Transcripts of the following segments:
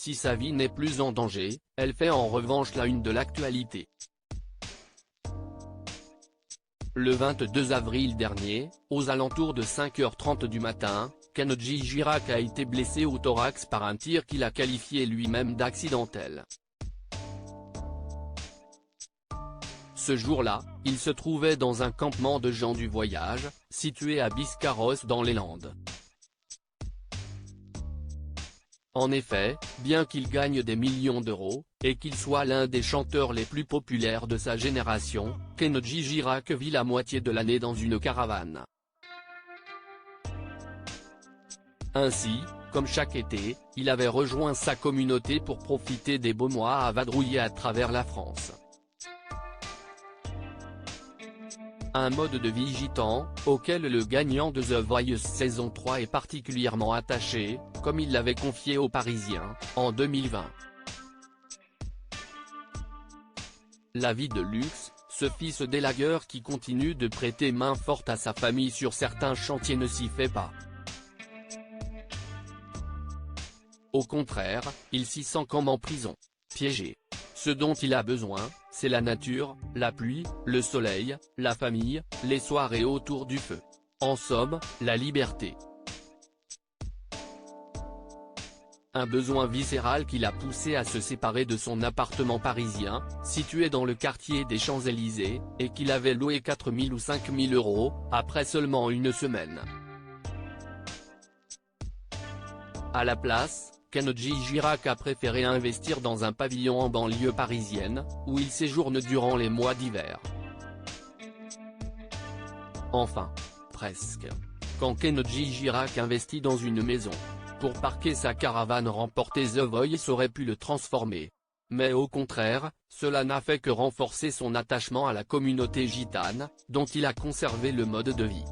si sa vie n'est plus en danger, elle fait en revanche la une de l'actualité. Le 22 avril dernier, aux alentours de 5h30 du matin, Kenji Girac a été blessé au thorax par un tir qu'il a qualifié lui-même d'accidentel. Ce jour-là, il se trouvait dans un campement de gens du voyage, situé à Biscarrosse dans les Landes. En effet, bien qu'il gagne des millions d'euros, et qu'il soit l'un des chanteurs les plus populaires de sa génération, Kenji Girac vit la moitié de l'année dans une caravane. Ainsi, comme chaque été, il avait rejoint sa communauté pour profiter des beaux mois à vadrouiller à travers la France. Un mode de vie gitan, auquel le gagnant de The Voice saison 3 est particulièrement attaché, comme il l'avait confié aux Parisiens, en 2020. La vie de luxe, ce fils d'élagueur qui continue de prêter main forte à sa famille sur certains chantiers ne s'y fait pas. Au contraire, il s'y sent comme en prison, piégé. Ce dont il a besoin, c'est la nature, la pluie, le soleil, la famille, les soirées autour du feu. En somme, la liberté. Un besoin viscéral qui l'a poussé à se séparer de son appartement parisien, situé dans le quartier des Champs-Élysées, et qu'il avait loué 4 000 ou 5 000 €, après seulement une semaine. À la place, Kenji Girac a préféré investir dans un pavillon en banlieue parisienne, où il séjourne durant les mois d'hiver. Enfin, presque. Quand Kenji Girac investit dans une maison, pour parquer sa caravane remporter The Voice aurait pu le transformer. Mais au contraire, cela n'a fait que renforcer son attachement à la communauté gitane, dont il a conservé le mode de vie.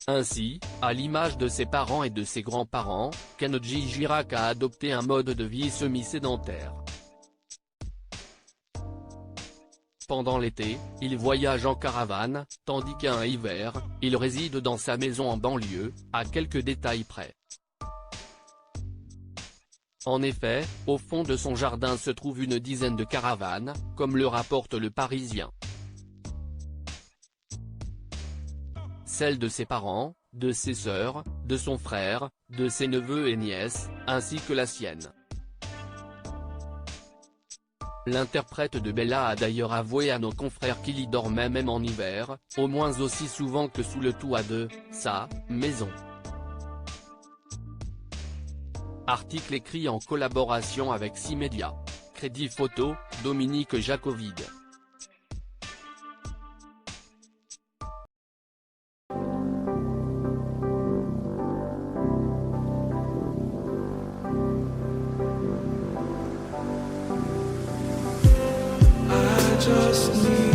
Ainsi, à l'image de ses parents et de ses grands-parents, Kenji Girac a adopté un mode de vie semi-sédentaire. Pendant l'été, il voyage en caravane, tandis qu'un hiver, il réside dans sa maison en banlieue, à quelques détails près. En effet, au fond de son jardin se trouve une dizaine de caravanes, comme le rapporte Le Parisien. Celle de ses parents, de ses sœurs, de son frère, de ses neveux et nièces, ainsi que la sienne. L'interprète de Bella a d'ailleurs avoué à nos confrères qu'il y dormait même en hiver, au moins aussi souvent que sous le toit de sa maison. Article écrit en collaboration avec 6 médias. Crédit photo, Dominique Jacovide. Just need